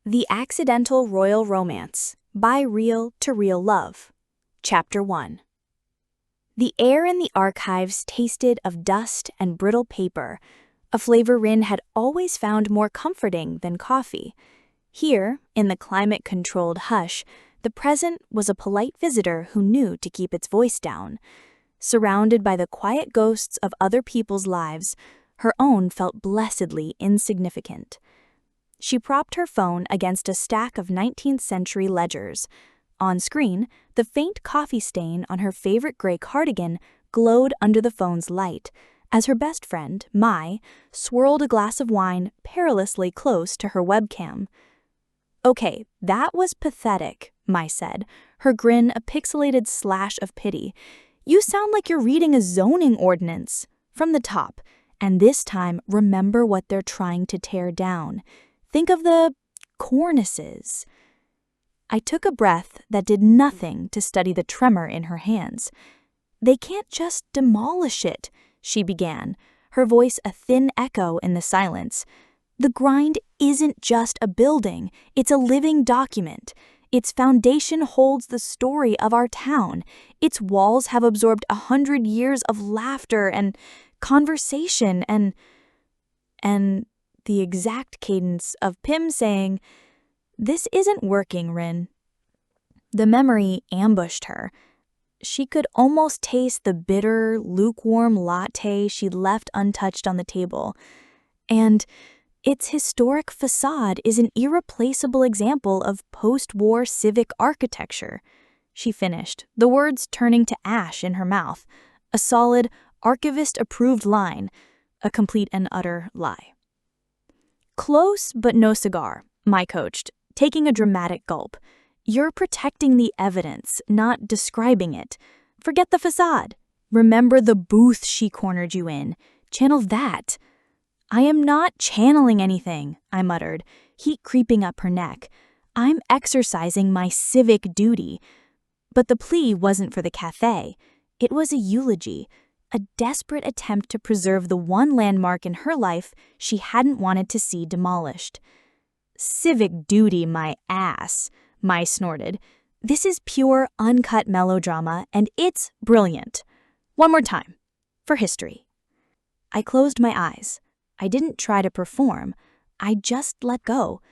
The Accidental Royal Romance, By Real to Real Love. Chapter 1. The air in the archives tasted of dust and brittle paper, a flavor Rin had always found more comforting than coffee. Here, in the climate-controlled hush, the present was a polite visitor who knew to keep its voice down. Surrounded by the quiet ghosts of other people's lives, her own felt blessedly insignificant. She propped her phone against a stack of 19th-century ledgers. On screen, the faint coffee stain on her favorite gray cardigan glowed under the phone's light, as her best friend, Mai, swirled a glass of wine perilously close to her webcam. "Okay, that was pathetic," Mai said, her grin a pixelated slash of pity. "You sound like you're reading a zoning ordinance." From the top, and this time remember what they're trying to tear down. Think of the cornices. I took a breath that did nothing to study the tremor in her hands. "They can't just demolish it," she began, her voice a thin echo in the silence. "The grind isn't just a building, it's a living document. Its foundation holds the story of our town. Its walls have absorbed 100 years of laughter and conversation and the exact cadence of Pim saying, "This isn't working, Rin." The memory ambushed her. She could almost taste the bitter, lukewarm latte she'd left untouched on the table. And its historic facade is an irreplaceable example of post-war civic architecture. She finished, the words turning to ash in her mouth. A solid, archivist-approved line, a complete and utter lie. "Close, but no cigar," Mai coached, taking a dramatic gulp. "You're protecting the evidence, not describing it. Forget the facade. Remember the booth she cornered you in. Channel that." "I am not channeling anything," I muttered, heat creeping up her neck. "I'm exercising my civic duty." But the plea wasn't for the cafe. It was a eulogy, a desperate attempt to preserve the one landmark in her life she hadn't wanted to see demolished. "Civic duty, my ass," Mai snorted. "This is pure, uncut melodrama, and it's brilliant. One more time, for history." I closed my eyes. I didn't try to perform. I just let go.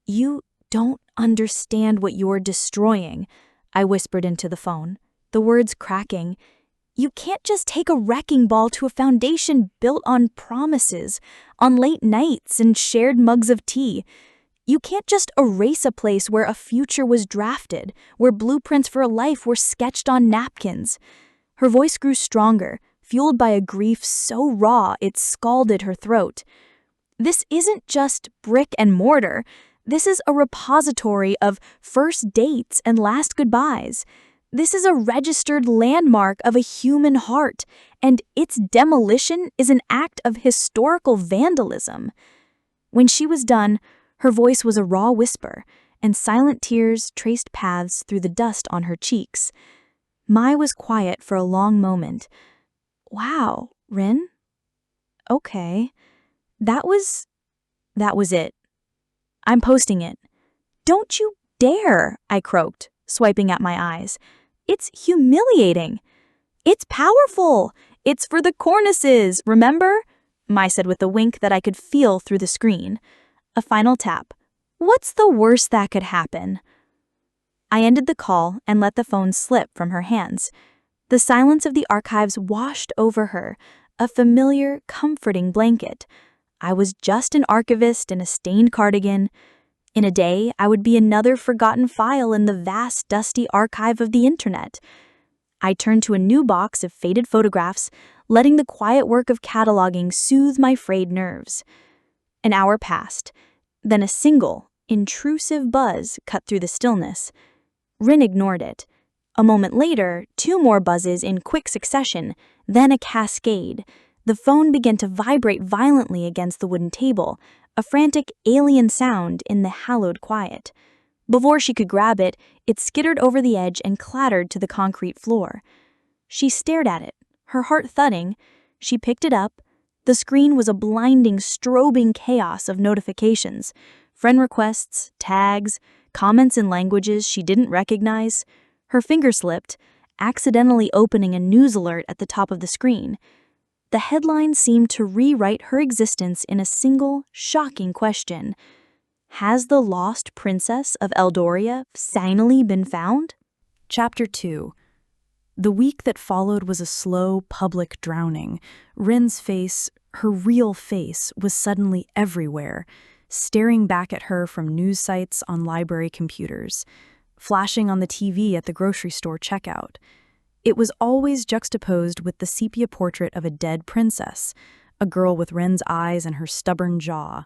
"You don't understand what you're destroying," I whispered into the phone, the words cracking. "You can't just take a wrecking ball to a foundation built on promises, on late nights and shared mugs of tea. You can't just erase a place where a future was drafted, where blueprints for a life were sketched on napkins." Her voice grew stronger, fueled by a grief so raw it scalded her throat. "This isn't just brick and mortar. This is a repository of first dates and last goodbyes. This is a registered landmark of a human heart, and its demolition is an act of historical vandalism." When she was done, her voice was a raw whisper, and silent tears traced paths through the dust on her cheeks. Mai was quiet for a long moment. "Wow, Rin? Okay. That was it. I'm posting it." "Don't you dare," I croaked, swiping at my eyes. "It's humiliating." "It's powerful. It's for the cornices, remember?" Mai said with a wink that I could feel through the screen. A final tap. "What's the worst that could happen?" I ended the call and let the phone slip from her hands. The silence of the archives washed over her, a familiar, comforting blanket. I was just an archivist in a stained cardigan. In a day, I would be another forgotten file in the vast, dusty archive of the internet. I turned to a new box of faded photographs, letting the quiet work of cataloging soothe my frayed nerves. An hour passed. Then a single, intrusive buzz cut through the stillness. Rin ignored it. A moment later, 2 more buzzes in quick succession, then a cascade. The phone began to vibrate violently against the wooden table, a frantic alien sound in the hallowed quiet. Before she could grab it, it skittered over the edge and clattered to the concrete floor. She stared at it, her heart thudding. She picked it up. The screen was a blinding, strobing chaos of notifications. Friend requests, tags, comments in languages she didn't recognize. Her finger slipped, accidentally opening a news alert at the top of the screen. The headline seemed to rewrite her existence in a single, shocking question. Has the lost Princess of Eldoria finally been found? Chapter 2. The week that followed was a slow, public drowning. Rin's face, her real face, was suddenly everywhere, staring back at her from news sites on library computers, flashing on the TV at the grocery store checkout. It was always juxtaposed with the sepia portrait of a dead princess, a girl with Rin's eyes and her stubborn jaw.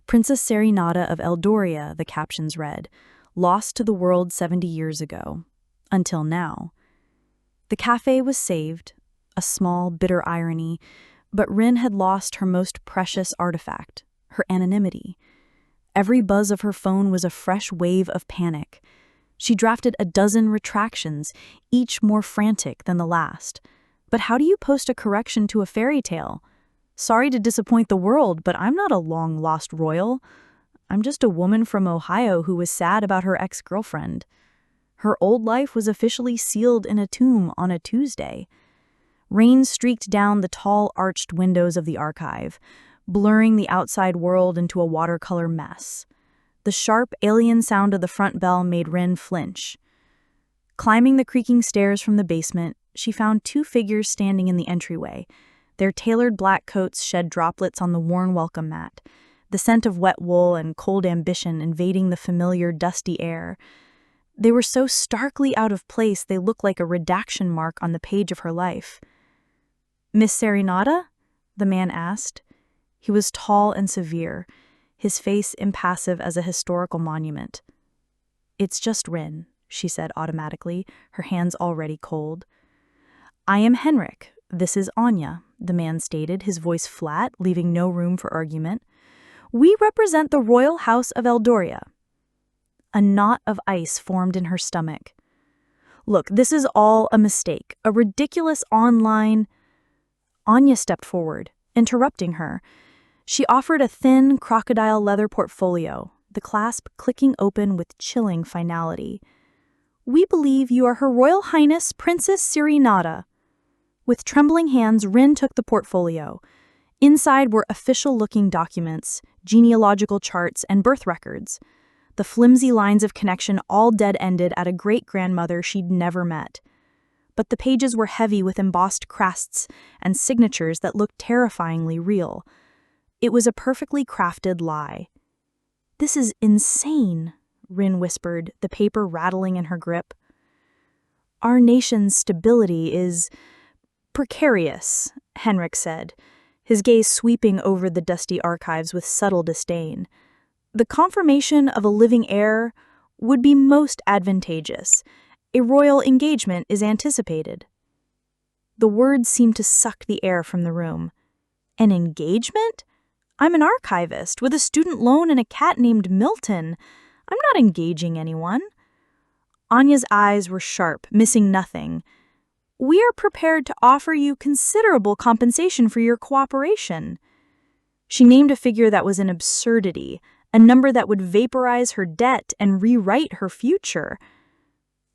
Princess Serenata of Eldoria, the captions read, lost to the world 70 years ago. Until now. The cafe was saved, a small, bitter irony, but Rin had lost her most precious artifact, her anonymity. Every buzz of her phone was a fresh wave of panic. She drafted a dozen retractions, each more frantic than the last. But how do you post a correction to a fairy tale? Sorry to disappoint the world, but I'm not a long-lost royal. I'm just a woman from Ohio who was sad about her ex-girlfriend. Her old life was officially sealed in a tomb on a Tuesday. Rain streaked down the tall, arched windows of the archive, blurring the outside world into a watercolor mess. The sharp, alien sound of the front bell made Rin flinch. Climbing the creaking stairs from the basement, she found two figures standing in the entryway. Their tailored black coats shed droplets on the worn welcome mat, the scent of wet wool and cold ambition invading the familiar, dusty air. They were so starkly out of place they looked like a redaction mark on the page of her life. "Miss Serenata?" the man asked. He was tall and severe, his face impassive as a historical monument. "It's just Rin," she said automatically, her hands already cold. "I am Henrik. This is Anya," the man stated, his voice flat, leaving no room for argument. "We represent the royal house of Eldoria." A knot of ice formed in her stomach. "Look, this is all a mistake, a ridiculous online—" Anya stepped forward, interrupting her. She offered a thin, crocodile leather portfolio, the clasp clicking open with chilling finality. "We believe you are Her Royal Highness Princess Serenata." With trembling hands, Rin took the portfolio. Inside were official-looking documents, genealogical charts, and birth records. The flimsy lines of connection all dead-ended at a great-grandmother she'd never met. But the pages were heavy with embossed crests and signatures that looked terrifyingly real. It was a perfectly crafted lie. "This is insane," Rin whispered, the paper rattling in her grip. "Our nation's stability is precarious," Henrik said, his gaze sweeping over the dusty archives with subtle disdain. "The confirmation of a living heir would be most advantageous. A royal engagement is anticipated." The words seemed to suck the air from the room. "An engagement? I'm an archivist with a student loan and a cat named Milton. I'm not engaging anyone." Anya's eyes were sharp, missing nothing. "We are prepared to offer you considerable compensation for your cooperation." She named a figure that was an absurdity, a number that would vaporize her debt and rewrite her future.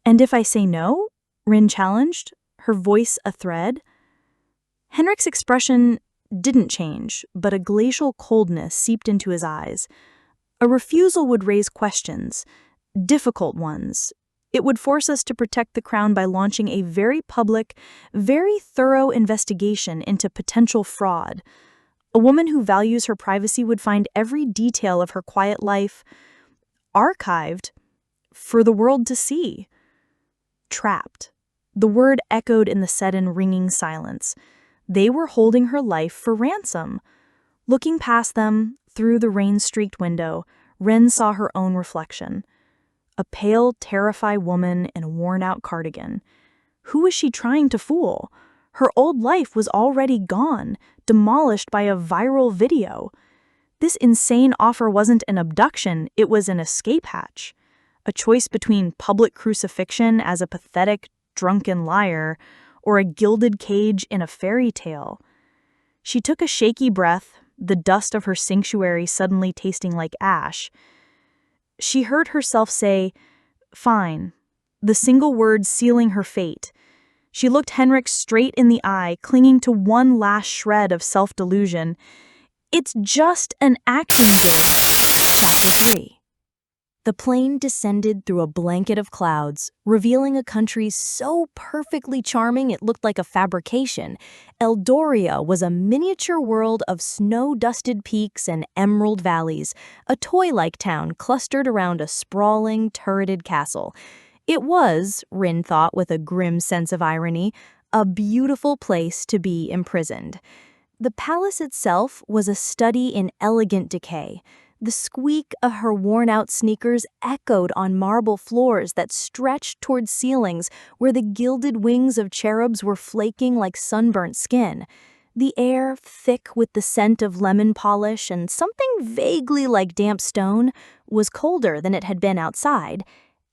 "And if I say no?" Rin challenged, her voice a thread. Henrik's expression didn't change, but a glacial coldness seeped into his eyes. A refusal would raise questions, difficult ones. It would force us to protect the crown by launching a very public, very thorough investigation into potential fraud. A woman who values her privacy would find every detail of her quiet life archived for the world to see. Trapped. The word echoed in the sudden ringing silence. They were holding her life for ransom. Looking past them, through the rain-streaked window, Rin saw her own reflection. A pale, terrified woman in a worn-out cardigan. Who was she trying to fool? Her old life was already gone, demolished by a viral video. This insane offer wasn't an abduction, it was an escape hatch. A choice between public crucifixion as a pathetic, drunken liar or a gilded cage in a fairy tale. She took a shaky breath, the dust of her sanctuary suddenly tasting like ash. She heard herself say, "Fine," the single word sealing her fate. She looked Henrik straight in the eye, clinging to one last shred of self-delusion. "It's just an acting gig." Chapter 3. The plane descended through a blanket of clouds, revealing a country so perfectly charming it looked like a fabrication. Eldoria was a miniature world of snow-dusted peaks and emerald valleys, a toy-like town clustered around a sprawling, turreted castle. It was, Rin thought with a grim sense of irony, a beautiful place to be imprisoned. The palace itself was a study in elegant decay. The squeak of her worn-out sneakers echoed on marble floors that stretched toward ceilings where the gilded wings of cherubs were flaking like sunburnt skin. The air, thick with the scent of lemon polish and something vaguely like damp stone, was colder than it had been outside.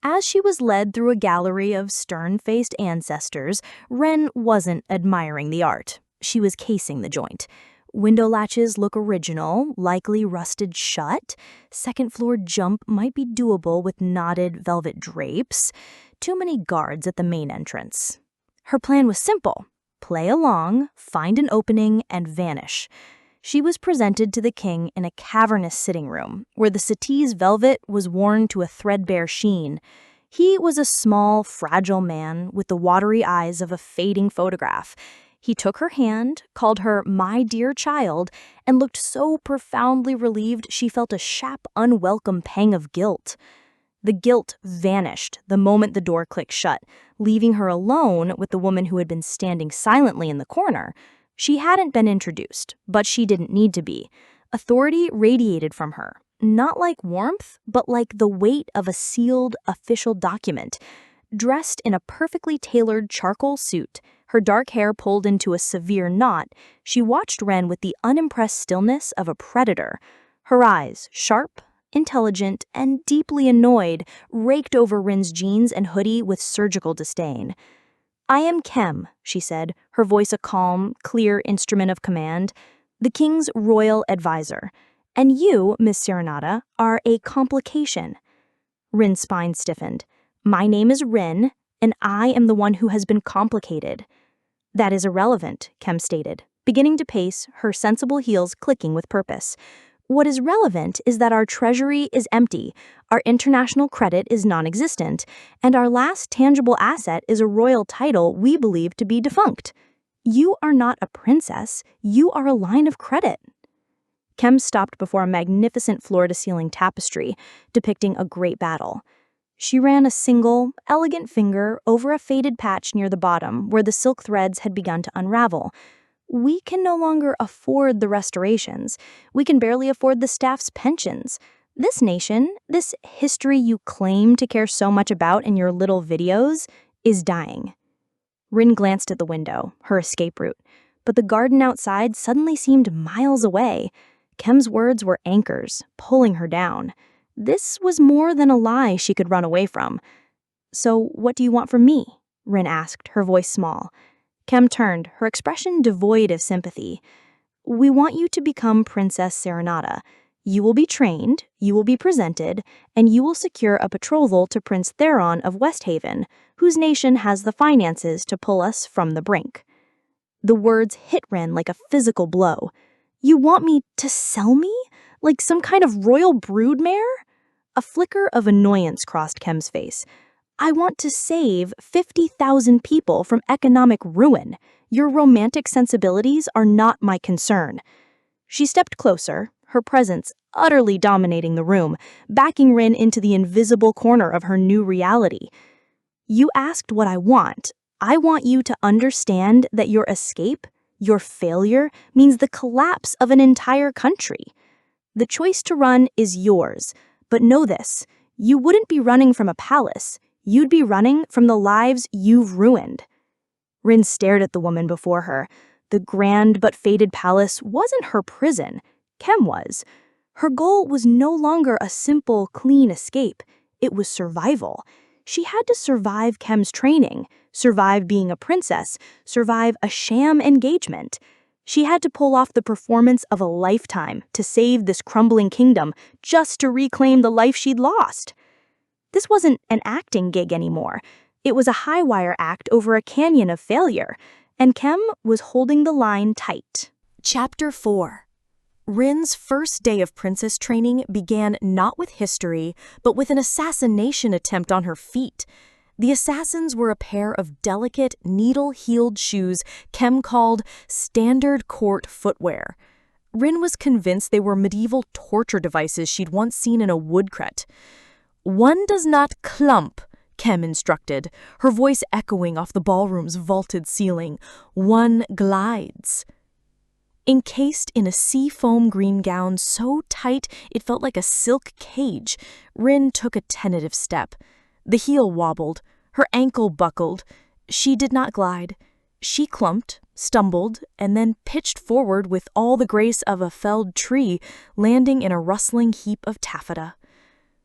As she was led through a gallery of stern-faced ancestors, Ren wasn't admiring the art. She was casing the joint. Window latches look original, likely rusted shut. Second-floor jump might be doable with knotted velvet drapes. Too many guards at the main entrance. Her plan was simple. Play along, find an opening, and vanish. She was presented to the king in a cavernous sitting room, where the settee's velvet was worn to a threadbare sheen. He was a small, fragile man with the watery eyes of a fading photograph. He took her hand, called her "my dear child," and looked so profoundly relieved she felt a sharp, unwelcome pang of guilt. The guilt vanished the moment the door clicked shut, leaving her alone with the woman who had been standing silently in the corner. She hadn't been introduced, but she didn't need to be. Authority radiated from her, not like warmth, but like the weight of a sealed, official document. Dressed in a perfectly tailored charcoal suit, her dark hair pulled into a severe knot, she watched Ren with the unimpressed stillness of a predator. Her eyes, sharp, intelligent, and deeply annoyed, raked over Ren's jeans and hoodie with surgical disdain. "I am Khem," she said, her voice a calm, clear instrument of command, "the king's royal advisor. And you, Miss Serenata, are a complication." Ren's spine stiffened. "My name is Ren, and I am the one who has been complicated." "That is irrelevant," Khem stated, beginning to pace, her sensible heels clicking with purpose. "What is relevant is that our treasury is empty, our international credit is non-existent, and our last tangible asset is a royal title we believe to be defunct. You are not a princess, you are a line of credit." Khem stopped before a magnificent floor-to-ceiling tapestry depicting a great battle. She ran a single, elegant finger over a faded patch near the bottom where the silk threads had begun to unravel. "We can no longer afford the restorations. We can barely afford the staff's pensions. This nation, this history you claim to care so much about in your little videos, is dying." Rin glanced at the window, her escape route, but the garden outside suddenly seemed miles away. Khem's words were anchors, pulling her down. This was more than a lie she could run away from. "So what do you want from me?" Rin asked, her voice small. Khem turned, her expression devoid of sympathy. "We want you to become Princess Serenata. You will be trained, you will be presented, and you will secure a betrothal to Prince Theron of Westhaven, whose nation has the finances to pull us from the brink." The words hit Rin like a physical blow. "You want me to sell me? Like some kind of royal broodmare?" A flicker of annoyance crossed Khem's face. "I want to save 50,000 people from economic ruin. Your romantic sensibilities are not my concern." She stepped closer, her presence utterly dominating the room, backing Rin into the invisible corner of her new reality. "You asked what I want. I want you to understand that your escape, your failure, means the collapse of an entire country. The choice to run is yours, but know this, you wouldn't be running from a palace, you'd be running from the lives you've ruined." Rin stared at the woman before her. The grand but faded palace wasn't her prison, Khem was. Her goal was no longer a simple, clean escape, it was survival. She had to survive Khem's training, survive being a princess, survive a sham engagement. She had to pull off the performance of a lifetime to save this crumbling kingdom just to reclaim the life she'd lost. This wasn't an acting gig anymore. It was a high-wire act over a canyon of failure, and Khem was holding the line tight. Chapter 4. Rin's first day of princess training began not with history, but with an assassination attempt on her feet. The assassins were a pair of delicate, needle-heeled shoes Khem called standard court footwear. Rin was convinced they were medieval torture devices she'd once seen in a woodcut. "One does not clump," Khem instructed, her voice echoing off the ballroom's vaulted ceiling. "One glides." Encased in a sea-foam green gown so tight it felt like a silk cage, Rin took a tentative step. The heel wobbled, her ankle buckled. She did not glide. She clumped, stumbled, and then pitched forward with all the grace of a felled tree, landing in a rustling heap of taffeta.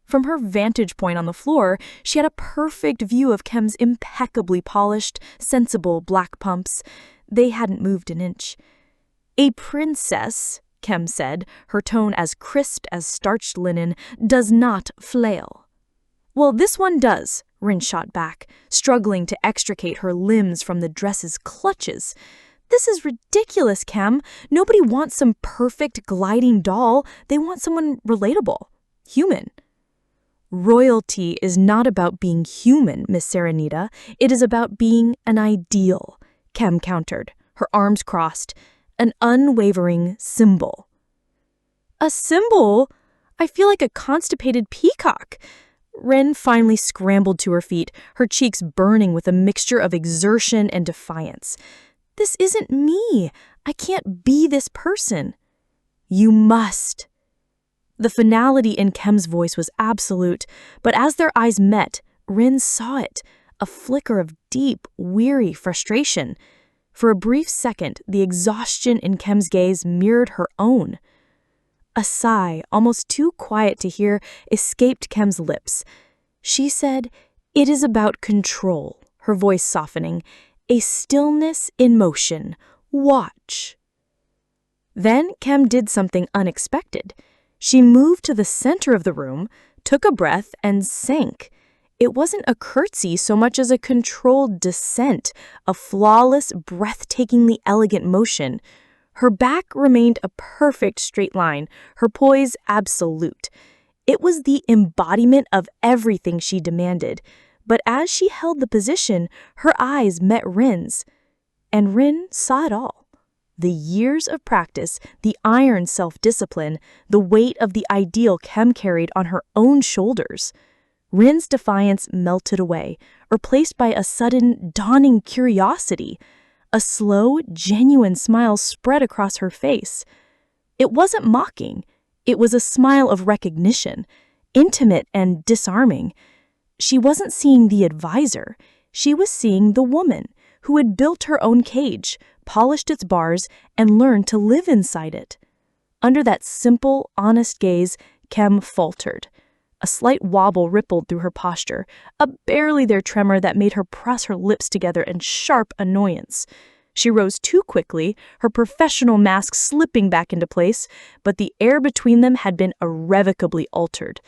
From her vantage point on the floor, she had a perfect view of Khem's impeccably polished, sensible black pumps. They hadn't moved an inch. "A princess," Khem said, her tone as crisp as starched linen, "does not flail." "Well, this one does," Rin shot back, struggling to extricate her limbs from the dress's clutches. "This is ridiculous, Khem. Nobody wants some perfect gliding doll. They want someone relatable, human." "Royalty is not about being human, Miss Serenita. It is about being an ideal," Khem countered, her arms crossed. "An unwavering symbol." "A symbol? I feel like a constipated peacock." Rin finally scrambled to her feet, her cheeks burning with a mixture of exertion and defiance. "This isn't me. I can't be this person." "You must." The finality in Khem's voice was absolute, but as their eyes met, Rin saw it, a flicker of deep, weary frustration. For a brief second, the exhaustion in Khem's gaze mirrored her own. A sigh, almost too quiet to hear, escaped Khem's lips. She said, "It is about control," her voice softening. "A stillness in motion. Watch." Then Khem did something unexpected. She moved to the center of the room, took a breath, and sank. It wasn't a curtsy so much as a controlled descent, a flawless, breathtakingly elegant motion. Her back remained a perfect straight line, her poise absolute. It was the embodiment of everything she demanded, but as she held the position, her eyes met Rin's. And Rin saw it all. The years of practice, the iron self-discipline, the weight of the ideal Khem carried on her own shoulders. Rin's defiance melted away, replaced by a sudden, dawning curiosity. A slow, genuine smile spread across her face. It wasn't mocking. It was a smile of recognition, intimate and disarming. She wasn't seeing the advisor. She was seeing the woman who had built her own cage, polished its bars, and learned to live inside it. Under that simple, honest gaze, Khem faltered. A slight wobble rippled through her posture, a barely there tremor that made her press her lips together in sharp annoyance. She rose too quickly, her professional mask slipping back into place, but the air between them had been irrevocably altered.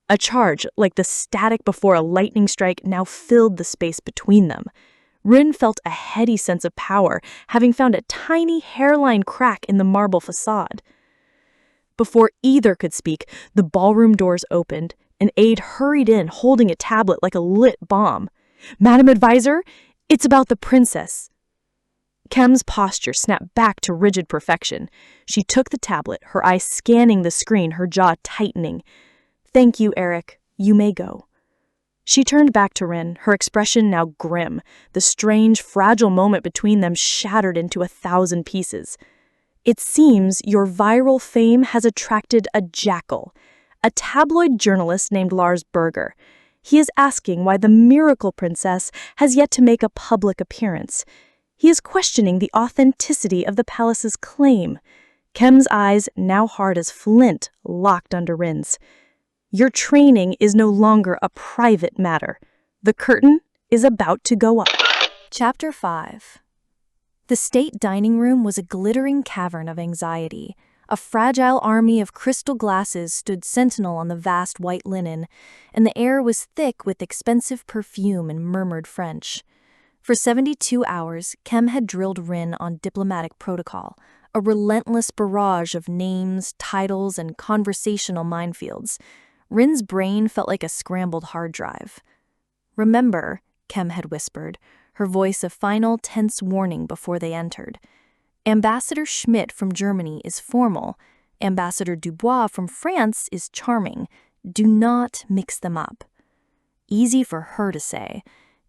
A charge, like the static before a lightning strike, now filled the space between them. Rin felt a heady sense of power, having found a tiny hairline crack in the marble facade. Before either could speak, the ballroom doors opened. An aide hurried in, holding a tablet like a lit bomb. "Madam Advisor, it's about the princess." Khem's posture snapped back to rigid perfection. She took the tablet, her eyes scanning the screen, her jaw tightening. "Thank you, Eric. You may go." She turned back to Rin, her expression now grim, the strange, fragile moment between them shattered into 1,000 pieces. "It seems your viral fame has attracted a jackal, a tabloid journalist named Lars Berger. He is asking why the miracle princess has yet to make a public appearance. He is questioning the authenticity of the palace's claim." Khem's eyes, now hard as flint, locked under Rin's. "Your training is no longer a private matter. The curtain is about to go up." Chapter 5. The state dining room was a glittering cavern of anxiety. A fragile army of crystal glasses stood sentinel on the vast white linen, and the air was thick with expensive perfume and murmured French. For 72 hours, Khem had drilled Rin on diplomatic protocol, a relentless barrage of names, titles, and conversational minefields. Rin's brain felt like a scrambled hard drive. "Remember," Khem had whispered, her voice a final, tense warning before they entered. "Ambassador Schmidt from Germany is formal. Ambassador Dubois from France is charming. Do not mix them up." Easy for her to say.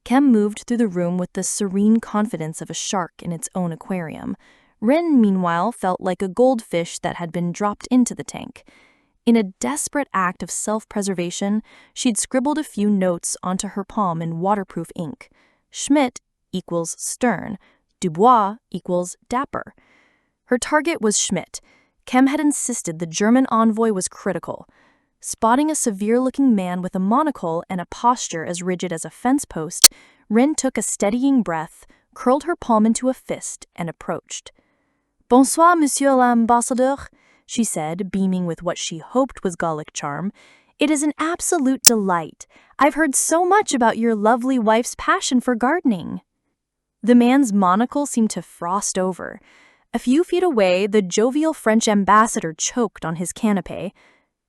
Khem moved through the room with the serene confidence of a shark in its own aquarium. Rin, meanwhile, felt like a goldfish that had been dropped into the tank. In a desperate act of self-preservation, she'd scribbled a few notes onto her palm in waterproof ink. Schmidt equals stern. Dubois equals dapper. Her target was Schmidt. Khem had insisted the German envoy was critical. Spotting a severe-looking man with a monocle and a posture as rigid as a fence post, Rin took a steadying breath, curled her palm into a fist, and approached. "Bonsoir, monsieur l'ambassadeur," she said, beaming with what she hoped was Gallic charm. "It is an absolute delight. I've heard so much about your lovely wife's passion for gardening." The man's monocle seemed to frost over. A few feet away, the jovial French ambassador choked on his canapé.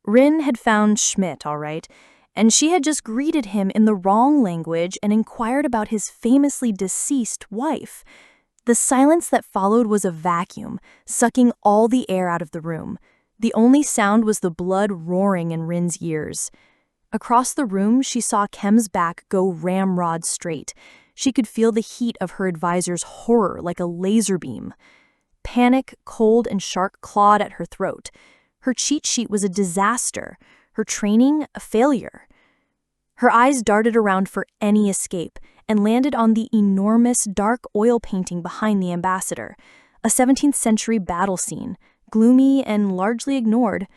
Rin had found Schmidt, all right, and she had just greeted him in the wrong language and inquired about his famously deceased wife. The silence that followed was a vacuum, sucking all the air out of the room. The only sound was the blood roaring in Rin's ears. Across the room, she saw Khem's back go ramrod straight. She could feel the heat of her advisor's horror like a laser beam. Panic, cold and sharp, clawed at her throat. Her cheat sheet was a disaster, her training a failure. Her eyes darted around for any escape and landed on the enormous dark oil painting behind the ambassador, a 17th century battle scene, gloomy and largely ignored,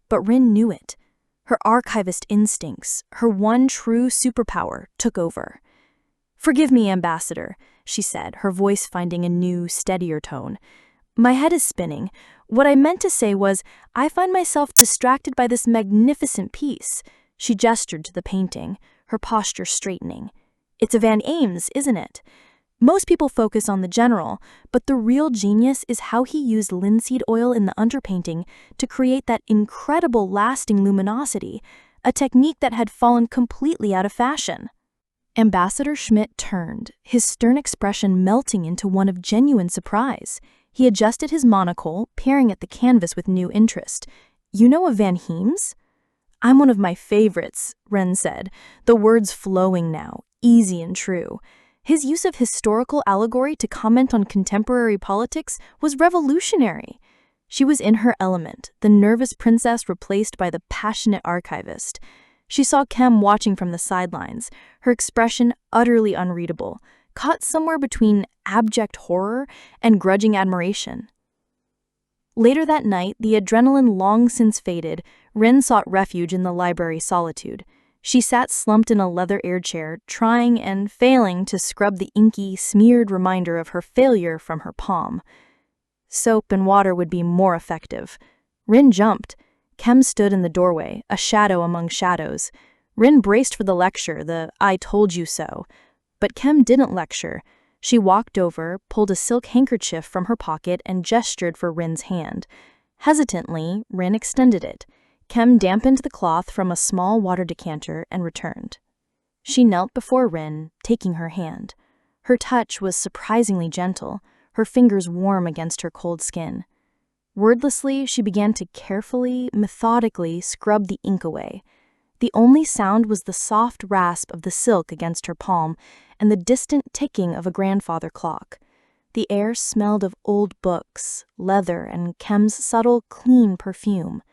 but Rin knew it. Her archivist instincts, her one true superpower, took over. "Forgive me, Ambassador," she said, her voice finding a new, steadier tone. "My head is spinning. What I meant to say was, I find myself distracted by this magnificent piece." She gestured to the painting, her posture straightening. "It's a Van Ames, isn't it? Most people focus on the general, but the real genius is how he used linseed oil in the underpainting to create that incredible lasting luminosity, a technique that had fallen completely out of fashion." Ambassador Schmidt turned, his stern expression melting into one of genuine surprise. He adjusted his monocle, peering at the canvas with new interest. "You know of Van Heems?" "I'm one of my favorites," Ren said, the words flowing now, easy and true. His use of historical allegory to comment on contemporary politics was revolutionary. She was in her element, the nervous princess replaced by the passionate archivist. She saw Khem watching from the sidelines, her expression utterly unreadable, caught somewhere between abject horror and grudging admiration. Later that night, the adrenaline long since faded, Rin sought refuge in the library solitude. She sat slumped in a leather-aired chair, trying and failing to scrub the inky, smeared reminder of her failure from her palm. Soap and water would be more effective. Rin jumped. Khem stood in the doorway, a shadow among shadows. Rin braced for the lecture, the "I told you so." But Khem didn't lecture. She walked over, pulled a silk handkerchief from her pocket, and gestured for Rin's hand. Hesitantly, Rin extended it. Khem dampened the cloth from a small water decanter and returned. She knelt before Rin, taking her hand. Her touch was surprisingly gentle, her fingers warm against her cold skin. Wordlessly, she began to carefully, methodically scrub the ink away. The only sound was the soft rasp of the silk against her palm and the distant ticking of a grandfather clock. The air smelled of old books, leather, and Khem's subtle, clean perfume.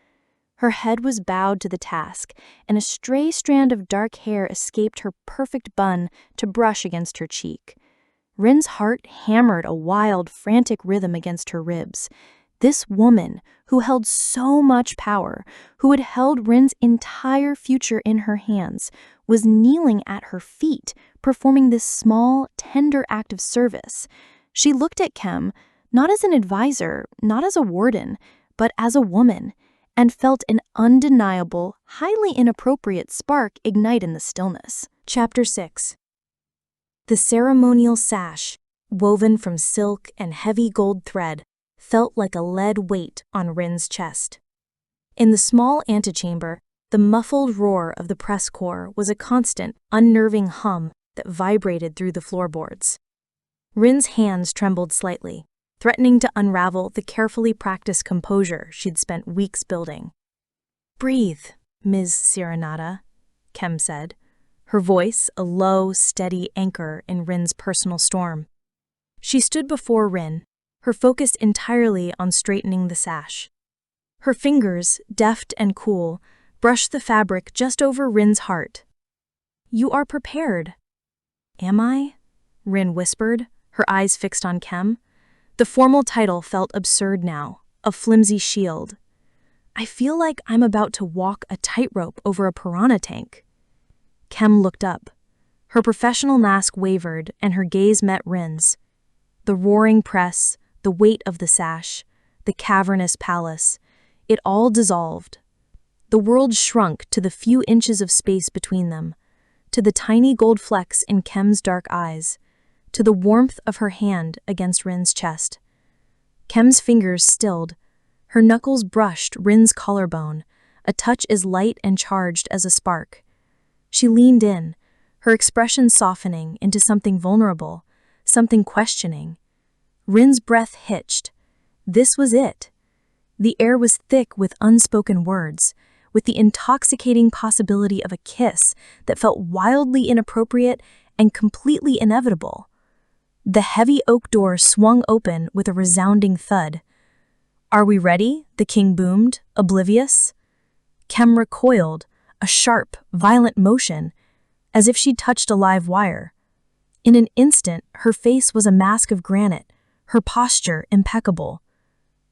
Her head was bowed to the task, and a stray strand of dark hair escaped her perfect bun to brush against her cheek. Rin's heart hammered a wild, frantic rhythm against her ribs. This woman, who held so much power, who had held Rin's entire future in her hands, was kneeling at her feet, performing this small, tender act of service. She looked at Khem, not as an advisor, not as a warden, but as a woman, and felt an undeniable, highly inappropriate spark ignite in the stillness. Chapter 6. The ceremonial sash, woven from silk and heavy gold thread, felt like a lead weight on Rin's chest. In the small antechamber, the muffled roar of the press corps was a constant, unnerving hum that vibrated through the floorboards. Rin's hands trembled slightly, threatening to unravel the carefully practiced composure she'd spent weeks building. "Breathe, Ms. Serenata," Khem said, her voice a low, steady anchor in Rin's personal storm. She stood before Rin, her focus entirely on straightening the sash. Her fingers, deft and cool, brushed the fabric just over Rin's heart. "You are prepared." "Am I?" Rin whispered, her eyes fixed on Khem. The formal title felt absurd now, a flimsy shield. "I feel like I'm about to walk a tightrope over a piranha tank." Khem looked up. Her professional mask wavered and her gaze met Rin's. The roaring press, the weight of the sash, the cavernous palace, it all dissolved. The world shrunk to the few inches of space between them, to the tiny gold flecks in Khem's dark eyes, to the warmth of her hand against Rin's chest. Khem's fingers stilled. Her knuckles brushed Rin's collarbone, a touch as light and charged as a spark. She leaned in, her expression softening into something vulnerable, something questioning. Rin's breath hitched. This was it. The air was thick with unspoken words, with the intoxicating possibility of a kiss that felt wildly inappropriate and completely inevitable. The heavy oak door swung open with a resounding thud. "Are we ready?" the king boomed, oblivious. Khem recoiled, a sharp, violent motion, as if she'd touched a live wire. In an instant, her face was a mask of granite, her posture impeccable.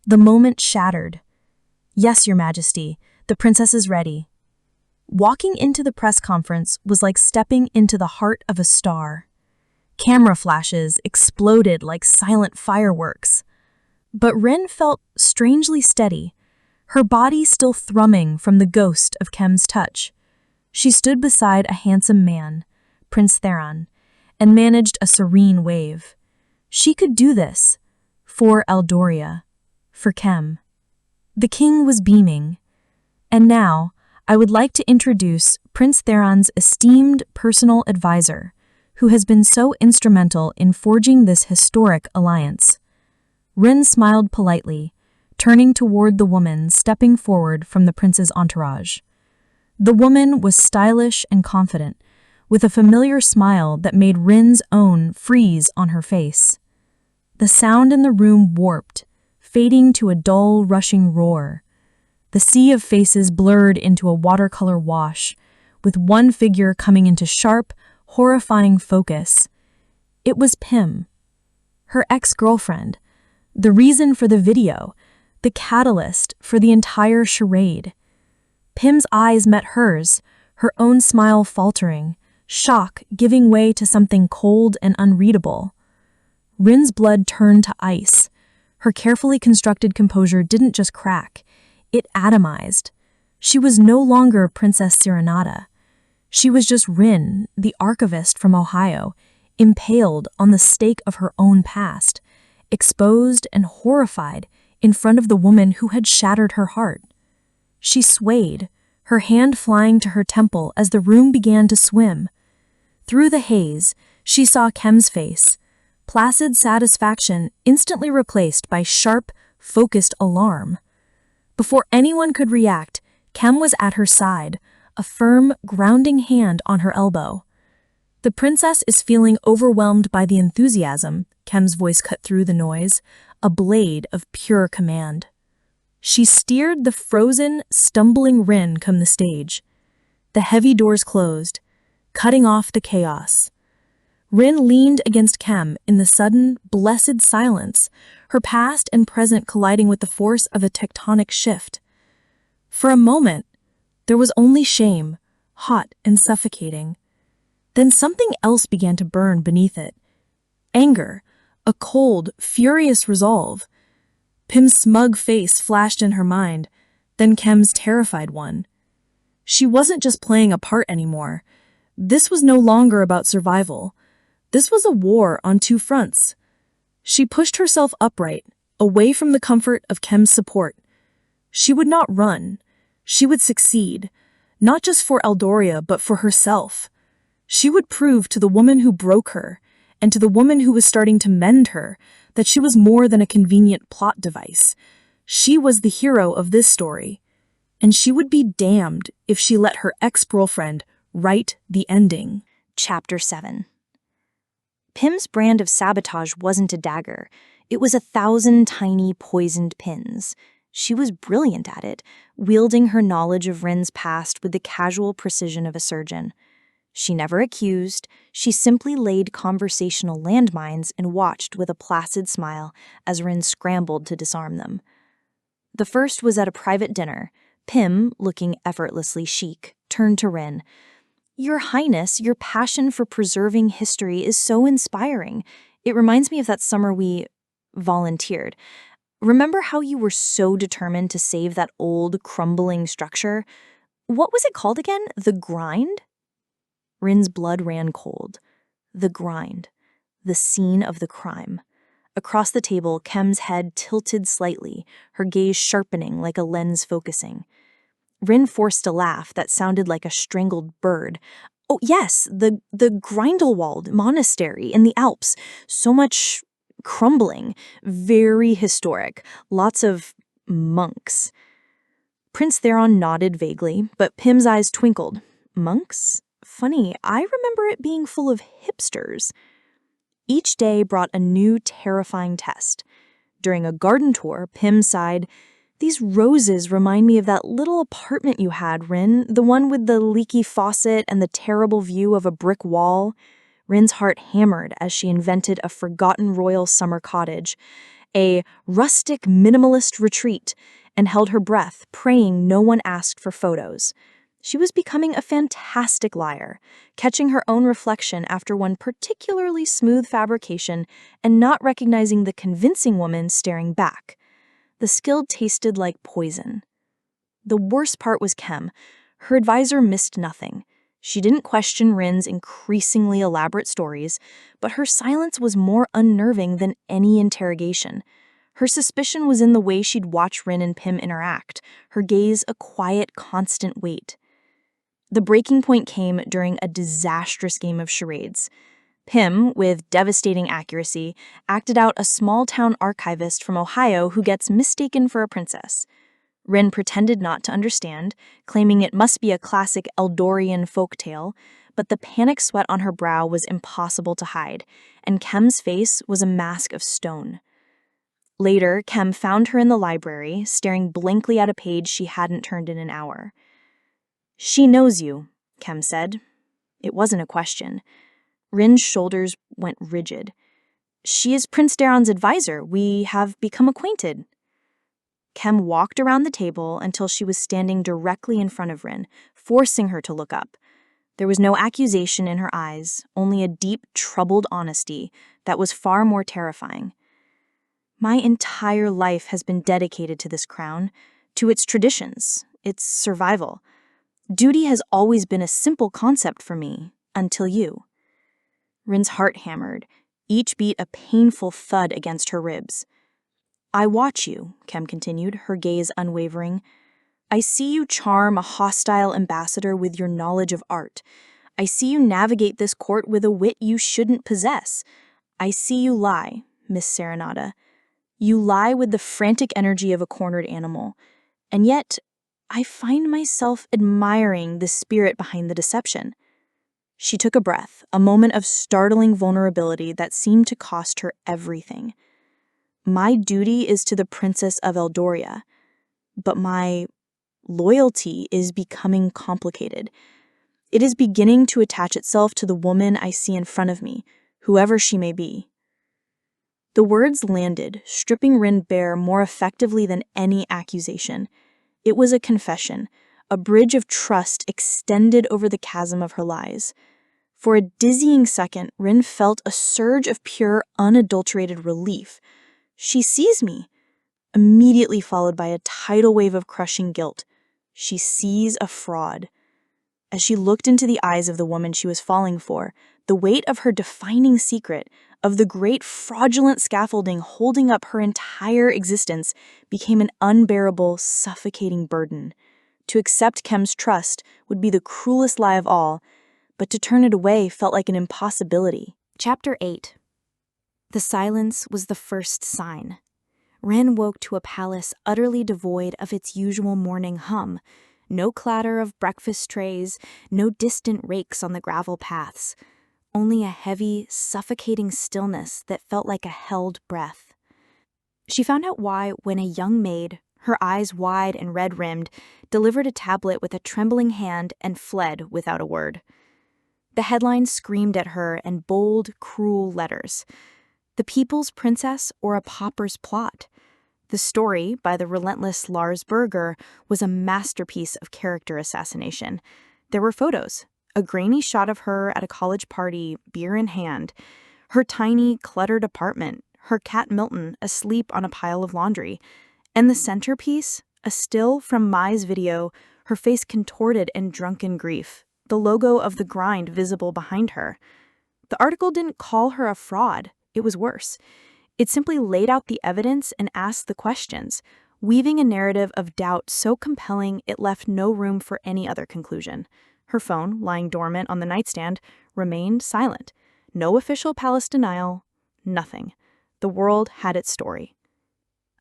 The moment shattered. "Yes, Your Majesty, the princess is ready." Walking into the press conference was like stepping into the heart of a star. Camera flashes exploded like silent fireworks. But Rin felt strangely steady, her body still thrumming from the ghost of Khem's touch. She stood beside a handsome man, Prince Theron, and managed a serene wave. She could do this, for Eldoria, for Khem. The king was beaming. "And now, I would like to introduce Prince Theron's esteemed personal advisor, who has been so instrumental in forging this historic alliance." Rin smiled politely, turning toward the woman stepping forward from the prince's entourage. The woman was stylish and confident, with a familiar smile that made Rin's own freeze on her face. The sound in the room warped, fading to a dull, rushing roar. The sea of faces blurred into a watercolor wash, with one figure coming into sharp, horrifying focus. It was Pim, her ex-girlfriend, the reason for the video, the catalyst for the entire charade. Pim's eyes met hers, her own smile faltering, shock giving way to something cold and unreadable. Rin's blood turned to ice. Her carefully constructed composure didn't just crack, it atomized. She was no longer Princess Serenata. She was just Rin, the archivist from Ohio, impaled on the stake of her own past, exposed and horrified in front of the woman who had shattered her heart. She swayed, her hand flying to her temple as the room began to swim. Through the haze, she saw Khem's face, placid satisfaction instantly replaced by sharp, focused alarm. Before anyone could react, Khem was at her side, a firm, grounding hand on her elbow. "The princess is feeling overwhelmed by the enthusiasm," Khem's voice cut through the noise, a blade of pure command. She steered the frozen, stumbling Rin come the stage. The heavy doors closed, cutting off the chaos. Rin leaned against Khem in the sudden, blessed silence, her past and present colliding with the force of a tectonic shift. For a moment, there was only shame, hot and suffocating. Then something else began to burn beneath it. Anger, A cold, furious resolve. Pim's smug face flashed in her mind, then Khem's terrified one. She wasn't just playing a part anymore. This was no longer about survival. This was a war on two fronts. She pushed herself upright, away from the comfort of Khem's support. She would not run. She would succeed, not just for Eldoria, but for herself. She would prove to the woman who broke her, and to the woman who was starting to mend her, that she was more than a convenient plot device. She was the hero of this story, and she would be damned if she let her ex-girlfriend write the ending. Chapter 7. Pim's brand of sabotage wasn't a dagger. It was 1,000 tiny poisoned pins. She was brilliant at it, wielding her knowledge of Rin's past with the casual precision of a surgeon. She never accused, she simply laid conversational landmines and watched with a placid smile as Rin scrambled to disarm them. The first was at a private dinner. Pim, looking effortlessly chic, turned to Rin. "Your Highness, your passion for preserving history is so inspiring. It reminds me of that summer we volunteered. Remember how you were so determined to save that old, crumbling structure? What was it called again? The grind?" Rin's blood ran cold. The grind. The scene of the crime. Across the table, Khem's head tilted slightly, her gaze sharpening like a lens focusing. Rin forced a laugh that sounded like a strangled bird. "Oh, yes, the Grindelwald Monastery in the Alps. So much crumbling. Very historic. Lots of monks." Prince Theron nodded vaguely, but Pim's eyes twinkled. "Monks? Funny, I remember it being full of hipsters." Each day brought a new terrifying test. During a garden tour, Pim sighed, "These roses remind me of that little apartment you had, Rin, the one with the leaky faucet and the terrible view of a brick wall." Rin's heart hammered as she invented a forgotten royal summer cottage, a rustic minimalist retreat, and held her breath, praying no one asked for photos. She was becoming a fantastic liar, catching her own reflection after one particularly smooth fabrication and not recognizing the convincing woman staring back. The skill tasted like poison. The worst part was Khem. Her advisor missed nothing. She didn't question Rin's increasingly elaborate stories, but her silence was more unnerving than any interrogation. Her suspicion was in the way she'd watch Rin and Pim interact, her gaze a quiet, constant weight. The breaking point came during a disastrous game of charades. Pim, with devastating accuracy, acted out a small-town archivist from Ohio who gets mistaken for a princess. Rin pretended not to understand, claiming it must be a classic Eldorian folktale, but the panic sweat on her brow was impossible to hide, and Khem's face was a mask of stone. Later, Khem found her in the library, staring blankly at a page she hadn't turned in an hour. "She knows you," Khem said. It wasn't a question. Rin's shoulders went rigid. "She is Prince Daron's advisor. We have become acquainted." Khem walked around the table until she was standing directly in front of Rin, forcing her to look up. There was no accusation in her eyes, only a deep, troubled honesty that was far more terrifying. "My entire life has been dedicated to this crown, to its traditions, its survival. Duty has always been a simple concept for me, until you." Rin's heart hammered, each beat a painful thud against her ribs. "I watch you," Khem continued, her gaze unwavering. "I see you charm a hostile ambassador with your knowledge of art. I see you navigate this court with a wit you shouldn't possess. I see you lie, Miss Serenata. You lie with the frantic energy of a cornered animal. And yet, I find myself admiring the spirit behind the deception." She took a breath, a moment of startling vulnerability that seemed to cost her everything. "My duty is to the Princess of Eldoria, but my loyalty is becoming complicated. It is beginning to attach itself to the woman I see in front of me, whoever she may be." The words landed, stripping Rin bare more effectively than any accusation. It was a confession, a bridge of trust extended over the chasm of her lies. For a dizzying second, Rin felt a surge of pure, unadulterated relief. She sees me, immediately followed by a tidal wave of crushing guilt. She sees a fraud. As she looked into the eyes of the woman she was falling for, the weight of her defining secret, of the great fraudulent scaffolding holding up her entire existence, became an unbearable, suffocating burden. To accept Khem's trust would be the cruelest lie of all, but to turn it away felt like an impossibility. Chapter 8. The silence was the first sign. Rin woke to a palace utterly devoid of its usual morning hum. No clatter of breakfast trays, no distant rakes on the gravel paths. Only a heavy, suffocating stillness that felt like a held breath. She found out why when a young maid, her eyes wide and red-rimmed, delivered a tablet with a trembling hand and fled without a word. The headline screamed at her in bold, cruel letters. The People's Princess or a Pauper's Plot. The story, by the relentless Lars Berger, was a masterpiece of character assassination. There were photos, a grainy shot of her at a college party, beer in hand, her tiny, cluttered apartment, her cat Milton asleep on a pile of laundry, and the centerpiece, a still from Mai's video, her face contorted in drunken grief, the logo of the grind visible behind her. The article didn't call her a fraud. It was worse. It simply laid out the evidence and asked the questions, weaving a narrative of doubt so compelling it left no room for any other conclusion. Her phone, lying dormant on the nightstand, remained silent. No official palace denial, nothing. The world had its story.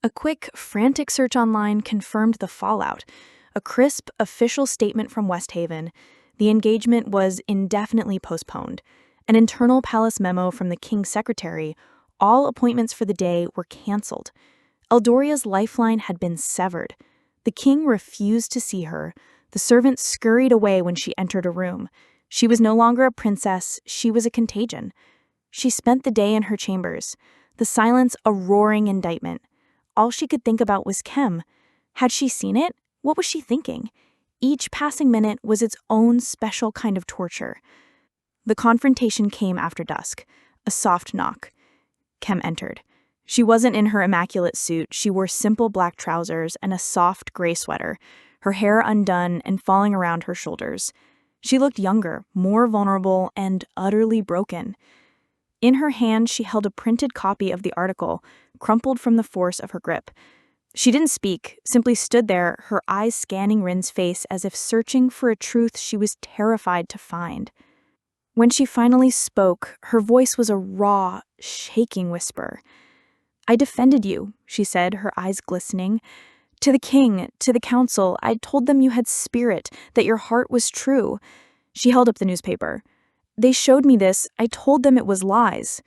A quick, frantic search online confirmed the fallout. A crisp, official statement from West Haven. The engagement was indefinitely postponed. An internal palace memo from the king's secretary. All appointments for the day were cancelled. Eldoria's lifeline had been severed. The king refused to see her. The servant scurried away when she entered a room. She was no longer a princess, she was a contagion. She spent the day in her chambers, the silence a roaring indictment. All she could think about was Khem. Had she seen it? What was she thinking? Each passing minute was its own special kind of torture. The confrontation came after dusk. A soft knock. Khem entered. She wasn't in her immaculate suit. She wore simple black trousers and a soft gray sweater, her hair undone and falling around her shoulders. She looked younger, more vulnerable, and utterly broken. In her hand, she held a printed copy of the article, crumpled from the force of her grip. She didn't speak, simply stood there, her eyes scanning Rin's face as if searching for a truth she was terrified to find. When she finally spoke, her voice was a raw, shaking whisper. "I defended you," she said, her eyes glistening. "To the king, to the council, I told them you had spirit, that your heart was true." She held up the newspaper. "They showed me this. I told them it was lies."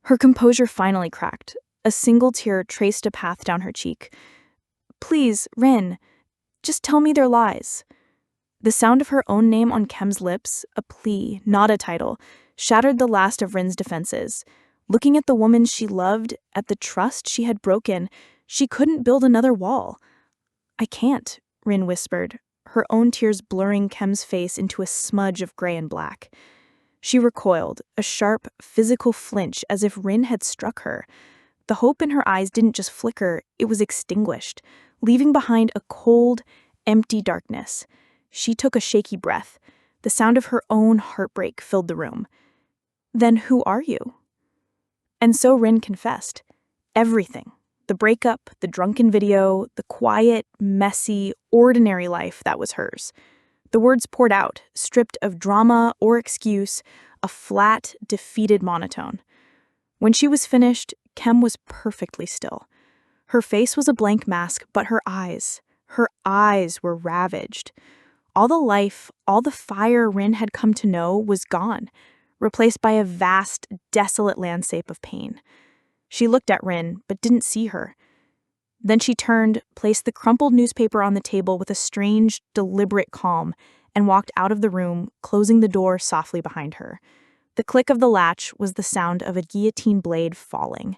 Her composure finally cracked. A single tear traced a path down her cheek. "Please, Rin, just tell me they're lies." The sound of her own name on Khem's lips, a plea, not a title, shattered the last of Rin's defenses. Looking at the woman she loved, at the trust she had broken, she couldn't build another wall. "I can't," Rin whispered, her own tears blurring Khem's face into a smudge of gray and black. She recoiled, a sharp, physical flinch as if Rin had struck her. The hope in her eyes didn't just flicker, it was extinguished, leaving behind a cold, empty darkness. She took a shaky breath. The sound of her own heartbreak filled the room. "Then who are you?" And so Rin confessed. Everything. The breakup, the drunken video, the quiet, messy, ordinary life that was hers. The words poured out, stripped of drama or excuse, a flat, defeated monotone. When she was finished, Khem was perfectly still. Her face was a blank mask, but her eyes were ravaged. All the life, all the fire Rin had come to know was gone, replaced by a vast, desolate landscape of pain. She looked at Rin, but didn't see her. Then she turned, placed the crumpled newspaper on the table with a strange, deliberate calm, and walked out of the room, closing the door softly behind her. The click of the latch was the sound of a guillotine blade falling.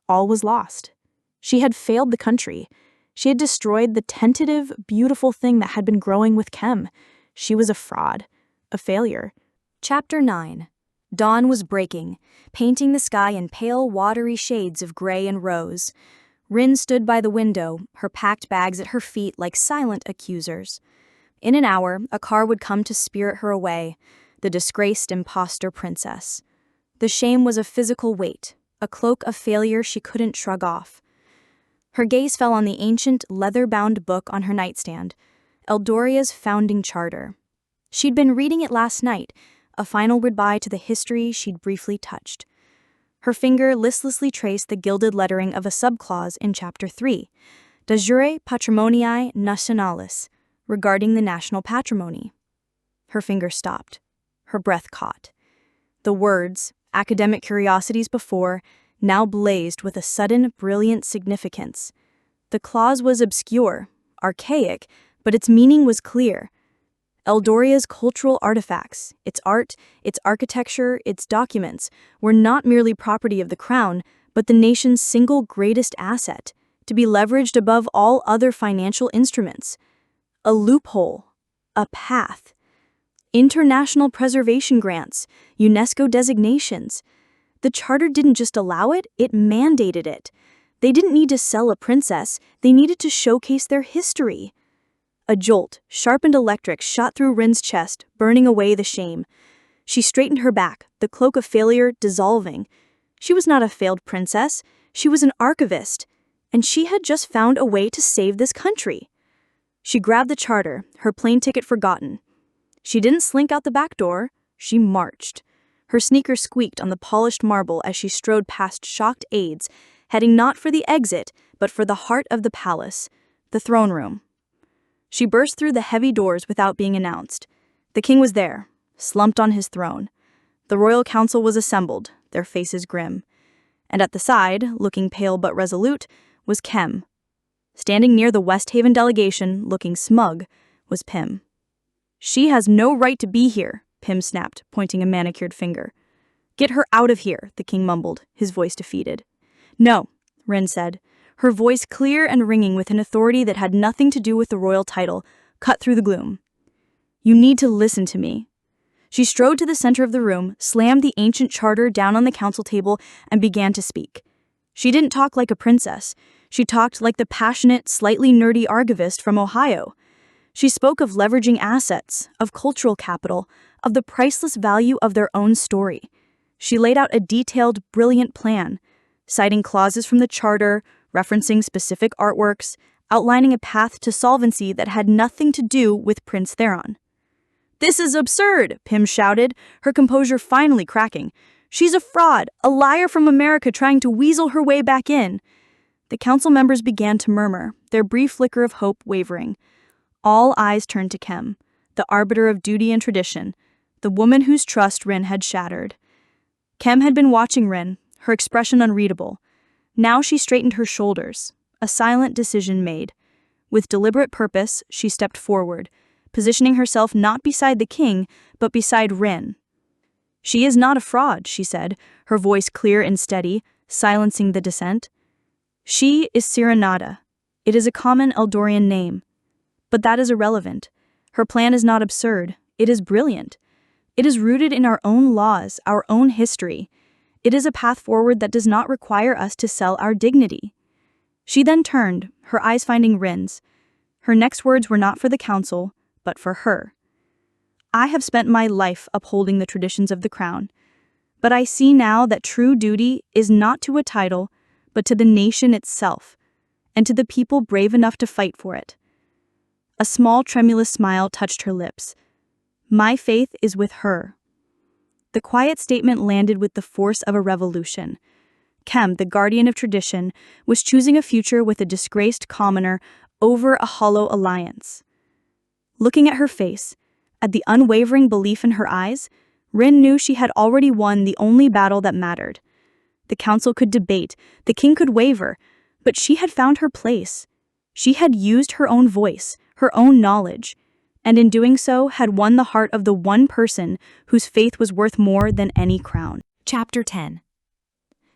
All was lost. She had failed the country. She had destroyed the tentative, beautiful thing that had been growing with Khem. She was a fraud, a failure. Chapter 9. Dawn was breaking, painting the sky in pale, watery shades of gray and rose. Rin stood by the window, her packed bags at her feet like silent accusers. In an hour, a car would come to spirit her away, the disgraced imposter princess. The shame was a physical weight, a cloak of failure she couldn't shrug off. Her gaze fell on the ancient, leather-bound book on her nightstand, Eldoria's founding charter. She'd been reading it last night, a final goodbye to the history she'd briefly touched. Her finger listlessly traced the gilded lettering of a subclause in Chapter 3, De jure patrimoniae nationalis, regarding the national patrimony. Her finger stopped. Her breath caught. The words, academic curiosities before, now blazed with a sudden, brilliant significance. The clause was obscure, archaic, but its meaning was clear. Eldoria's cultural artifacts, its art, its architecture, its documents, were not merely property of the crown, but the nation's single greatest asset, to be leveraged above all other financial instruments. A loophole, a path. International preservation grants, UNESCO designations. The charter didn't just allow it, it mandated it. They didn't need to sell a princess, they needed to showcase their history. A jolt, sharp and electric, shot through Rin's chest, burning away the shame. She straightened her back, the cloak of failure dissolving. She was not a failed princess, she was an archivist, and she had just found a way to save this country. She grabbed the charter, her plane ticket forgotten. She didn't slink out the back door, she marched. Her sneakers squeaked on the polished marble as she strode past shocked aides, heading not for the exit, but for the heart of the palace, the throne room. She burst through the heavy doors without being announced. The king was there, slumped on his throne. The royal council was assembled, their faces grim. And at the side, looking pale but resolute, was Khem. Standing near the West Haven delegation, looking smug, was Pym. "She has no right to be here," Pym snapped, pointing a manicured finger. "Get her out of here," the king mumbled, his voice defeated. "No," Rin said, her voice clear and ringing with an authority that had nothing to do with the royal title, cut through the gloom. "You need to listen to me." She strode to the center of the room, slammed the ancient charter down on the council table, and began to speak. She didn't talk like a princess. She talked like the passionate, slightly nerdy archivist from Ohio. She spoke of leveraging assets, of cultural capital, of the priceless value of their own story. She laid out a detailed, brilliant plan, citing clauses from the charter, referencing specific artworks, outlining a path to solvency that had nothing to do with Prince Theron. "This is absurd," Pym shouted, her composure finally cracking. "She's a fraud, a liar from America trying to weasel her way back in." The council members began to murmur, their brief flicker of hope wavering. All eyes turned to Khem, the arbiter of duty and tradition, the woman whose trust Rin had shattered. Khem had been watching Rin, her expression unreadable. Now she straightened her shoulders, a silent decision made. With deliberate purpose, she stepped forward, positioning herself not beside the king, but beside Rin. "She is not a fraud," she said, her voice clear and steady, silencing the dissent. "She is Serenada. It is a common Eldorian name. But that is irrelevant. Her plan is not absurd. It is brilliant. It is rooted in our own laws, our own history. It is a path forward that does not require us to sell our dignity." She then turned, her eyes finding Rin's. Her next words were not for the council, but for her. "I have spent my life upholding the traditions of the crown, but I see now that true duty is not to a title, but to the nation itself, and to the people brave enough to fight for it." A small, tremulous smile touched her lips. "My faith is with her." The quiet statement landed with the force of a revolution. Khem, the guardian of tradition, was choosing a future with a disgraced commoner over a hollow alliance. Looking at her face, at the unwavering belief in her eyes, Rin knew she had already won the only battle that mattered. The council could debate, the king could waver, but she had found her place. She had used her own voice, her own knowledge, and in doing so had won the heart of the one person whose faith was worth more than any crown. Chapter 10.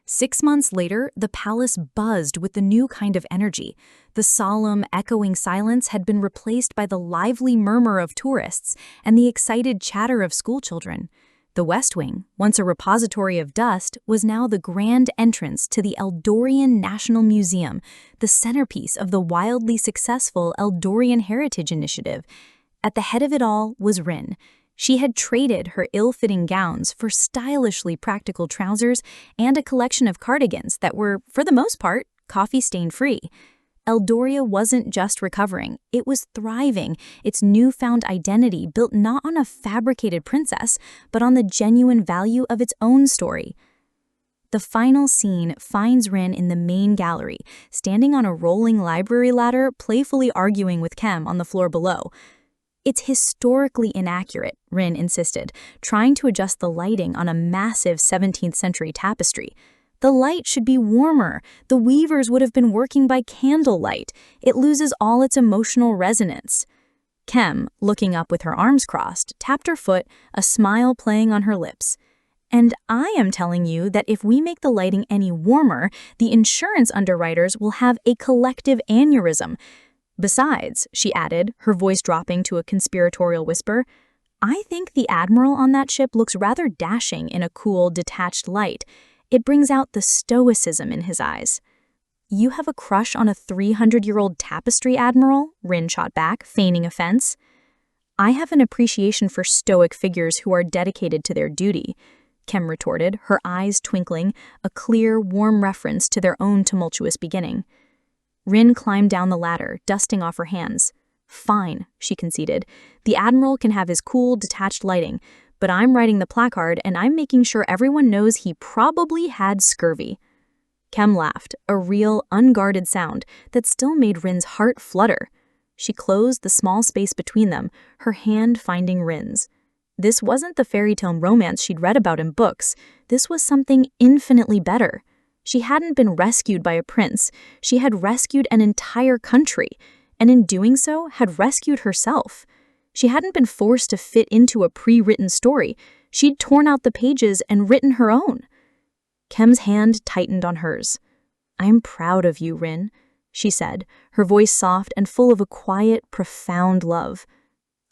6 months later, the palace buzzed with the new kind of energy. The solemn, echoing silence had been replaced by the lively murmur of tourists and the excited chatter of schoolchildren. The West Wing, once a repository of dust, was now the grand entrance to the Eldorian National Museum, the centerpiece of the wildly successful Eldorian Heritage Initiative. At the head of it all was Rin. She had traded her ill-fitting gowns for stylishly practical trousers and a collection of cardigans that were, for the most part, coffee-stain-free. Eldoria wasn't just recovering, it was thriving, its newfound identity built not on a fabricated princess, but on the genuine value of its own story. The final scene finds Rin in the main gallery, standing on a rolling library ladder, playfully arguing with Khem on the floor below. "It's historically inaccurate," Rin insisted, trying to adjust the lighting on a massive 17th century tapestry. "The light should be warmer. The weavers would have been working by candlelight. It loses all its emotional resonance." Khem, looking up with her arms crossed, tapped her foot, a smile playing on her lips. "And I am telling you that if we make the lighting any warmer, the insurance underwriters will have a collective aneurysm. Besides," she added, her voice dropping to a conspiratorial whisper, "I think the admiral on that ship looks rather dashing in a cool, detached light. It brings out the stoicism in his eyes." "You have a crush on a 300-year-old tapestry, Admiral?" Rin shot back, feigning offense. "I have an appreciation for stoic figures who are dedicated to their duty," Khem retorted, her eyes twinkling, a clear, warm reference to their own tumultuous beginning. Rin climbed down the ladder, dusting off her hands. "Fine," she conceded. "The Admiral can have his cool, detached lighting, but I'm writing the placard and I'm making sure everyone knows he probably had scurvy." Khem laughed, a real, unguarded sound that still made Rin's heart flutter. She closed the small space between them, her hand finding Rin's. This wasn't the fairy tale romance she'd read about in books. This was something infinitely better. She hadn't been rescued by a prince. She had rescued an entire country, and in doing so, had rescued herself. She hadn't been forced to fit into a pre-written story. She'd torn out the pages and written her own. Khem's hand tightened on hers. "I'm proud of you, Rin," she said, her voice soft and full of a quiet, profound love.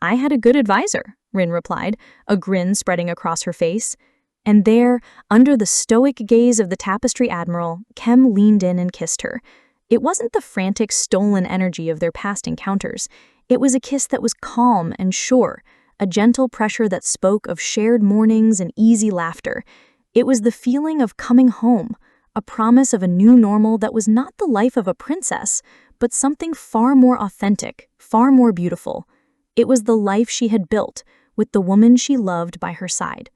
"I had a good advisor," Rin replied, a grin spreading across her face. And there, under the stoic gaze of the tapestry admiral, Khem leaned in and kissed her. It wasn't the frantic, stolen energy of their past encounters. It was a kiss that was calm and sure, a gentle pressure that spoke of shared mornings and easy laughter. It was the feeling of coming home, a promise of a new normal that was not the life of a princess, but something far more authentic, far more beautiful. It was the life she had built, with the woman she loved by her side.